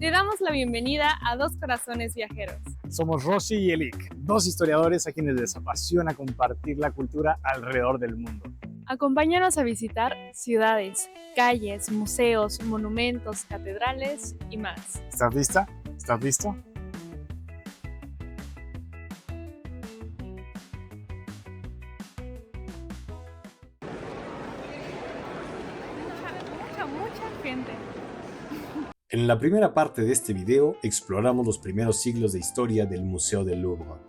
Te damos la bienvenida a Dos Corazones Viajeros. Somos Rosy y Elik, dos historiadores a quienes les apasiona compartir la cultura alrededor del mundo. Acompáñanos a visitar ciudades, calles, museos, monumentos, catedrales y más. ¿Estás lista? ¿Estás listo? Mucha gente. En la primera parte de este video exploramos los primeros siglos de historia del Museo del Louvre.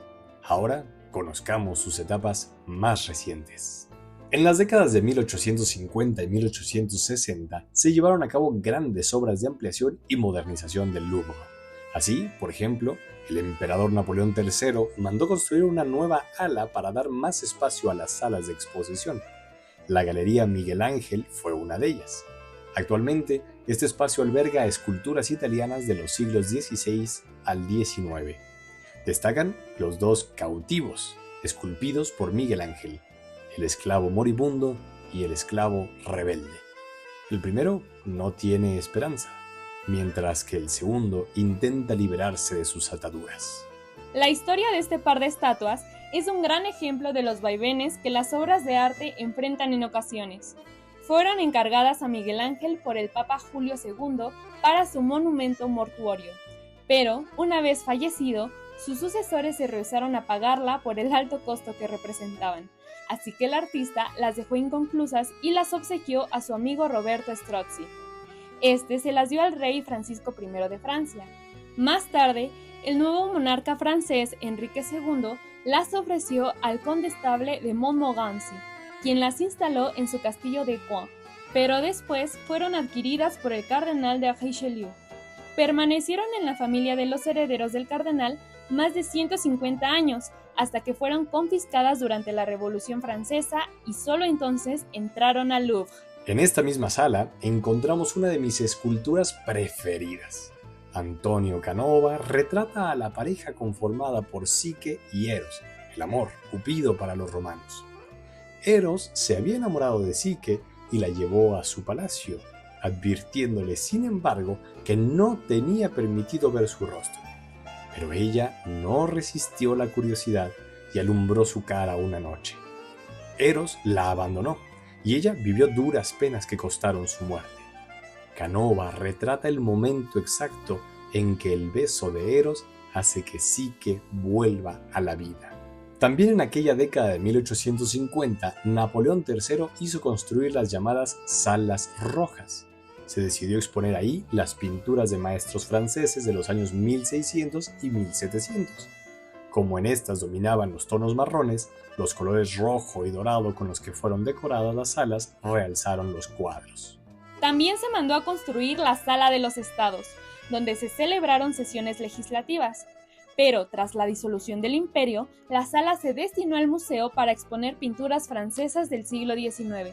Ahora conozcamos sus etapas más recientes. En las décadas de 1850 y 1860 se llevaron a cabo grandes obras de ampliación y modernización del Louvre. Así, por ejemplo, el emperador Napoleón III mandó construir una nueva ala para dar más espacio a las salas de exposición. La Galería Miguel Ángel fue una de ellas. Actualmente, este espacio alberga esculturas italianas de los siglos XVI al XIX. Destacan los dos cautivos, esculpidos por Miguel Ángel, el esclavo moribundo y el esclavo rebelde. El primero no tiene esperanza, mientras que el segundo intenta liberarse de sus ataduras. La historia de este par de estatuas es un gran ejemplo de los vaivenes que las obras de arte enfrentan en ocasiones. Fueron encargadas a Miguel Ángel por el Papa Julio II para su monumento mortuorio, pero una vez fallecido, sus sucesores se rehusaron a pagarla por el alto costo que representaban, así que el artista las dejó inconclusas y las obsequió a su amigo Roberto Strozzi. Este se las dio al rey Francisco I de Francia. Más tarde, el nuevo monarca francés, Enrique II, las ofreció al condestable de Montmorency, quien las instaló en su castillo de Caen, pero después fueron adquiridas por el cardenal de Richelieu. Permanecieron en la familia de los herederos del cardenal más de 150 años, hasta que fueron confiscadas durante la Revolución Francesa y solo entonces entraron al Louvre. En esta misma sala encontramos una de mis esculturas preferidas. Antonio Canova retrata a la pareja conformada por Psique y Eros, el amor, Cupido para los romanos. Eros se había enamorado de Psique y la llevó a su palacio, advirtiéndole sin embargo que no tenía permitido ver su rostro. Pero ella no resistió la curiosidad y alumbró su cara una noche. Eros la abandonó y ella vivió duras penas que costaron su muerte. Canova retrata el momento exacto en que el beso de Eros hace que Psique vuelva a la vida. También en aquella década de 1850, Napoleón III hizo construir las llamadas Salas Rojas. Se decidió exponer ahí las pinturas de maestros franceses de los años 1600 y 1700. Como en estas dominaban los tonos marrones, los colores rojo y dorado con los que fueron decoradas las salas realzaron los cuadros. También se mandó a construir la Sala de los Estados, donde se celebraron sesiones legislativas. Pero tras la disolución del imperio, la sala se destinó al museo para exponer pinturas francesas del siglo XIX.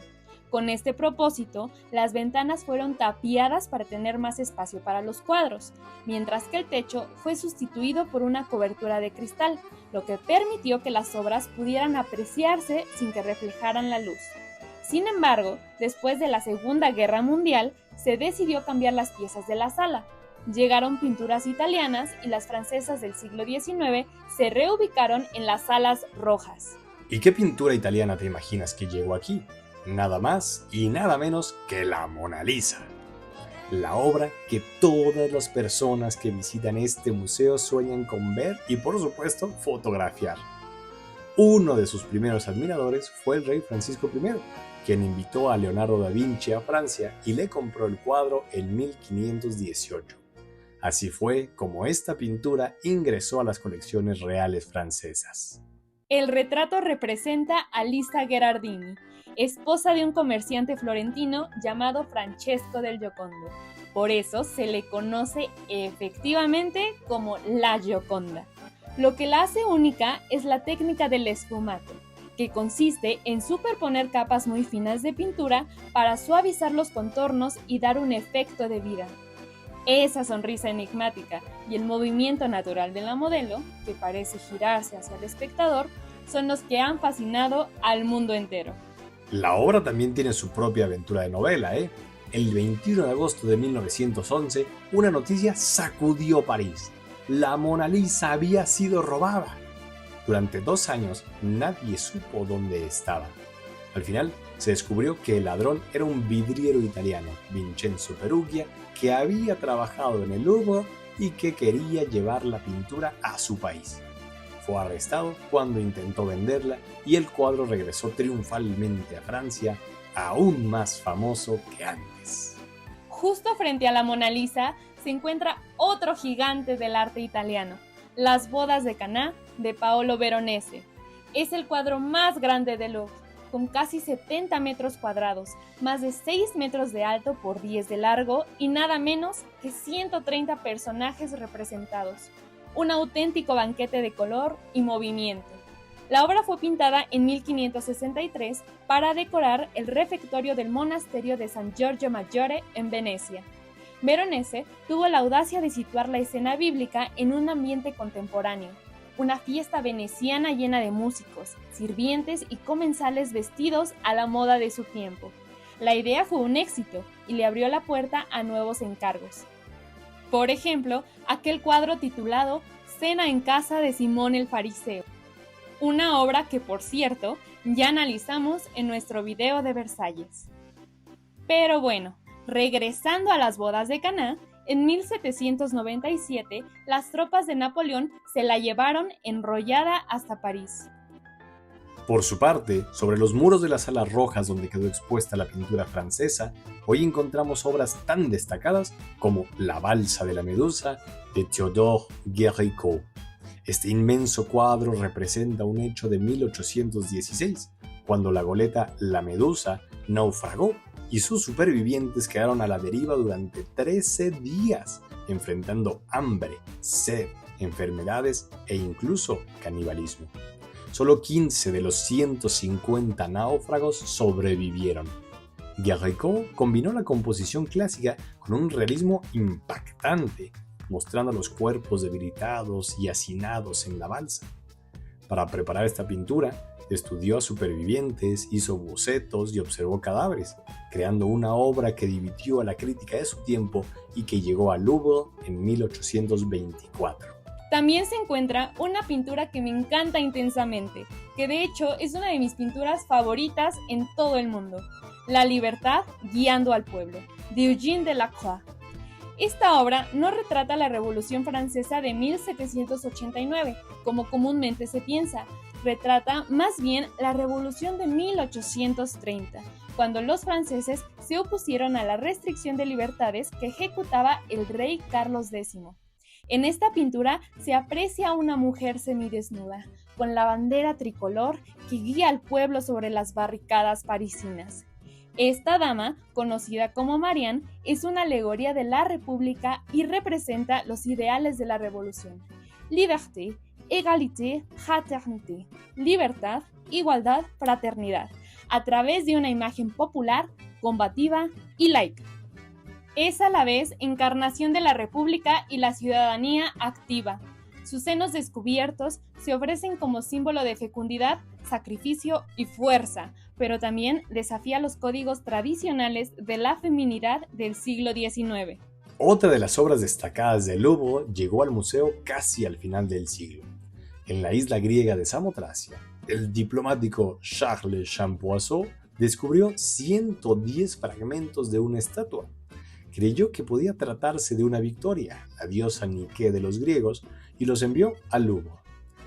Con este propósito, las ventanas fueron tapiadas para tener más espacio para los cuadros, mientras que el techo fue sustituido por una cobertura de cristal, lo que permitió que las obras pudieran apreciarse sin que reflejaran la luz. Sin embargo, después de la Segunda Guerra Mundial, se decidió cambiar las piezas de la sala. Llegaron pinturas italianas y las francesas del siglo XIX se reubicaron en las Salas Rojas. ¿Y qué pintura italiana te imaginas que llegó aquí? Nada más y nada menos que la Mona Lisa. La obra que todas las personas que visitan este museo sueñan con ver y por supuesto fotografiar. Uno de sus primeros admiradores fue el rey Francisco I, quien invitó a Leonardo da Vinci a Francia y le compró el cuadro en 1518. Así fue como esta pintura ingresó a las colecciones reales francesas. El retrato representa a Lisa Gherardini, esposa de un comerciante florentino llamado Francesco del Giocondo. Por eso se le conoce efectivamente como la Gioconda. Lo que la hace única es la técnica del esfumato, que consiste en superponer capas muy finas de pintura para suavizar los contornos y dar un efecto de vida. Esa sonrisa enigmática y el movimiento natural de la modelo, que parece girarse hacia el espectador, son los que han fascinado al mundo entero. La obra también tiene su propia aventura de novela, el 21 de agosto de 1911, una noticia sacudió París. La Mona Lisa había sido robada. Durante 2 años nadie supo dónde estaba. Al final se descubrió que el ladrón era un vidriero italiano, Vincenzo Perugia, que había trabajado en el Louvre y que quería llevar la pintura a su país. Fue arrestado cuando intentó venderla y el cuadro regresó triunfalmente a Francia, aún más famoso que antes. Justo frente a la Mona Lisa se encuentra otro gigante del arte italiano, Las bodas de Caná de Paolo Veronese. Es el cuadro más grande del Louvre, con casi 70 metros cuadrados, más de 6 metros de alto por 10 de largo y nada menos que 130 personajes representados. Un auténtico banquete de color y movimiento. La obra fue pintada en 1563 para decorar el refectorio del monasterio de San Giorgio Maggiore en Venecia. Veronese tuvo la audacia de situar la escena bíblica en un ambiente contemporáneo, una fiesta veneciana llena de músicos, sirvientes y comensales vestidos a la moda de su tiempo. La idea fue un éxito y le abrió la puerta a nuevos encargos. Por ejemplo, aquel cuadro titulado Cena en casa de Simón el Fariseo, una obra que, por cierto, ya analizamos en nuestro video de Versalles. Pero bueno, regresando a las bodas de Caná, en 1797 las tropas de Napoleón se la llevaron enrollada hasta París. Por su parte, sobre los muros de las salas rojas donde quedó expuesta la pintura francesa, hoy encontramos obras tan destacadas como La balsa de la Medusa de Théodore Géricault. Este inmenso cuadro representa un hecho de 1816, cuando la goleta La Medusa naufragó y sus supervivientes quedaron a la deriva durante 13 días, enfrentando hambre, sed, enfermedades e incluso canibalismo. Solo 15 de los 150 náufragos sobrevivieron. Géricault combinó la composición clásica con un realismo impactante, mostrando los cuerpos debilitados y hacinados en la balsa. Para preparar esta pintura, estudió a supervivientes, hizo bocetos y observó cadáveres, creando una obra que dividió a la crítica de su tiempo y que llegó al Louvre en 1824. También se encuentra una pintura que me encanta intensamente, que de hecho es una de mis pinturas favoritas en todo el mundo, La libertad guiando al pueblo, de Eugène Delacroix. Esta obra no retrata la Revolución Francesa de 1789, como comúnmente se piensa, retrata más bien la Revolución de 1830, cuando los franceses se opusieron a la restricción de libertades que ejecutaba el rey Carlos X. En esta pintura se aprecia a una mujer semidesnuda, con la bandera tricolor que guía al pueblo sobre las barricadas parisinas. Esta dama, conocida como Marianne, es una alegoría de la República y representa los ideales de la Revolución. Liberté, égalité, fraternité. Libertad, igualdad, fraternidad, a través de una imagen popular, combativa y laica. Es a la vez encarnación de la República y la ciudadanía activa. Sus senos descubiertos se ofrecen como símbolo de fecundidad, sacrificio y fuerza, pero también desafía los códigos tradicionales de la feminidad del siglo XIX. Otra de las obras destacadas del Louvre llegó al museo casi al final del siglo. En la isla griega de Samotracia, el diplomático Charles Champoiseau descubrió 110 fragmentos de una estatua. Creyó que podía tratarse de una Victoria, la diosa Nike de los griegos, y los envió al Louvre.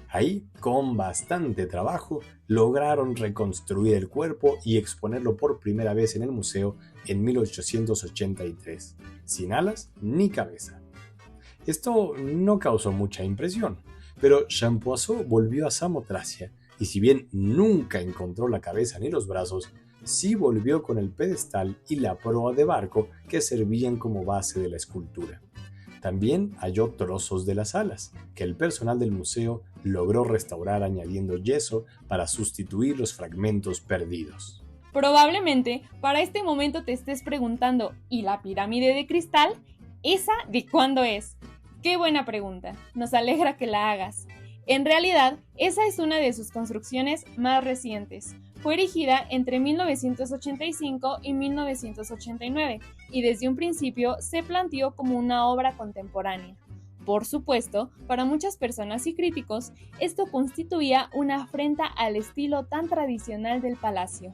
Ahí, con bastante trabajo, lograron reconstruir el cuerpo y exponerlo por primera vez en el museo en 1883, sin alas ni cabeza. Esto no causó mucha impresión, pero Champoiseau volvió a Samotracia y si bien nunca encontró la cabeza ni los brazos, sí volvió con el pedestal y la proa de barco que servían como base de la escultura. También halló trozos de las alas, que el personal del museo logró restaurar añadiendo yeso para sustituir los fragmentos perdidos. Probablemente para este momento te estés preguntando, ¿y la pirámide de cristal? ¿Esa de cuándo es? ¡Qué buena pregunta! Nos alegra que la hagas. En realidad, esa es una de sus construcciones más recientes. fue erigida entre 1985 y 1989 y desde un principio se planteó como una obra contemporánea. Por supuesto, para muchas personas y críticos, esto constituía una afrenta al estilo tan tradicional del palacio.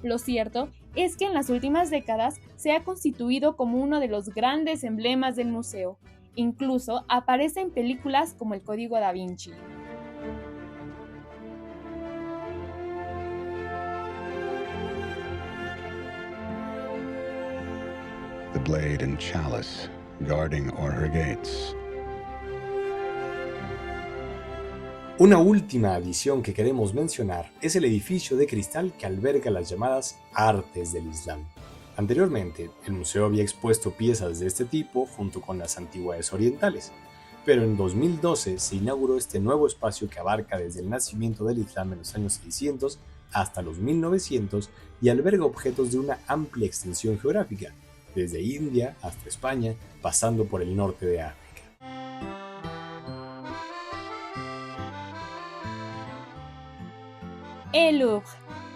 Lo cierto es que en las últimas décadas se ha constituido como uno de los grandes emblemas del museo. Incluso aparece en películas como El Código Da Vinci. The blade and chalice guarding o'er her gates. Una última adición que queremos mencionar es el edificio de cristal que alberga las llamadas Artes del Islam. Anteriormente, el museo había expuesto piezas de este tipo junto con las antigüedades orientales, pero en 2012 se inauguró este nuevo espacio que abarca desde el nacimiento del Islam en los años 600 hasta los 1900 y alberga objetos de una amplia extensión geográfica, desde India hasta España, pasando por el norte de África. El Louvre,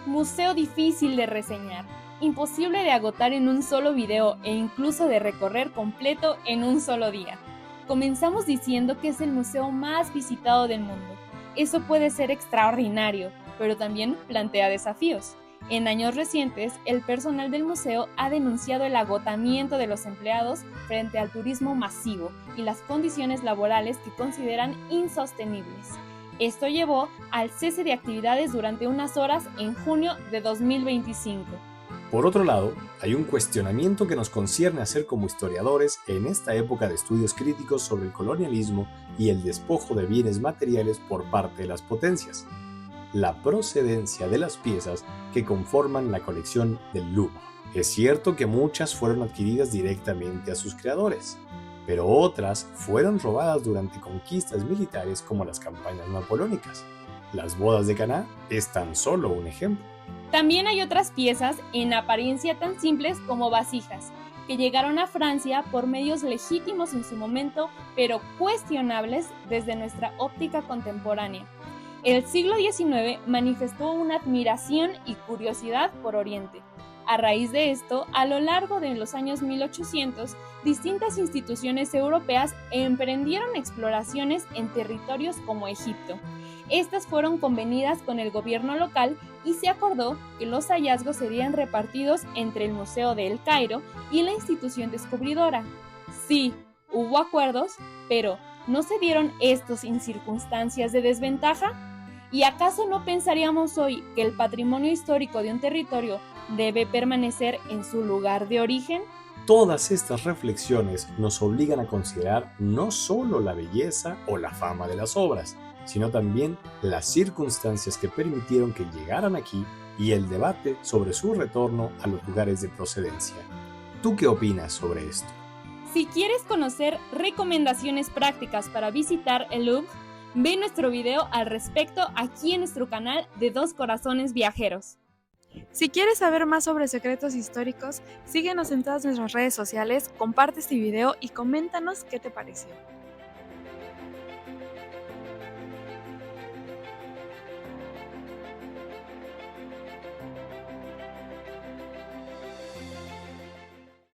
museo difícil de reseñar, imposible de agotar en un solo video e incluso de recorrer completo en un solo día. Comenzamos diciendo que es el museo más visitado del mundo. Eso puede ser extraordinario, pero también plantea desafíos. En años recientes, el personal del museo ha denunciado el agotamiento de los empleados frente al turismo masivo y las condiciones laborales que consideran insostenibles. Esto llevó al cese de actividades durante unas horas en junio de 2025. Por otro lado, hay un cuestionamiento que nos concierne hacer como historiadores en esta época de estudios críticos sobre el colonialismo y el despojo de bienes materiales por parte de las potencias. La procedencia de las piezas que conforman la colección del Louvre. Es cierto que muchas fueron adquiridas directamente a sus creadores, pero otras fueron robadas durante conquistas militares como las campañas napoleónicas. Las bodas de Caná es tan solo un ejemplo. También hay otras piezas en apariencia tan simples como vasijas, que llegaron a Francia por medios legítimos en su momento, pero cuestionables desde nuestra óptica contemporánea. El siglo XIX manifestó una admiración y curiosidad por Oriente. A raíz de esto, a lo largo de los años 1800, distintas instituciones europeas emprendieron exploraciones en territorios como Egipto. Estas fueron convenidas con el gobierno local y se acordó que los hallazgos serían repartidos entre el Museo de El Cairo y la institución descubridora. Sí, hubo acuerdos, pero ¿no se dieron estos en circunstancias de desventaja? ¿Y acaso no pensaríamos hoy que el patrimonio histórico de un territorio debe permanecer en su lugar de origen? Todas estas reflexiones nos obligan a considerar no solo la belleza o la fama de las obras, sino también las circunstancias que permitieron que llegaran aquí y el debate sobre su retorno a los lugares de procedencia. ¿Tú qué opinas sobre esto? Si quieres conocer recomendaciones prácticas para visitar el Louvre, ve nuestro video al respecto aquí en nuestro canal de Dos Corazones Viajeros. Si quieres saber más sobre secretos históricos, síguenos en todas nuestras redes sociales, comparte este video y coméntanos qué te pareció.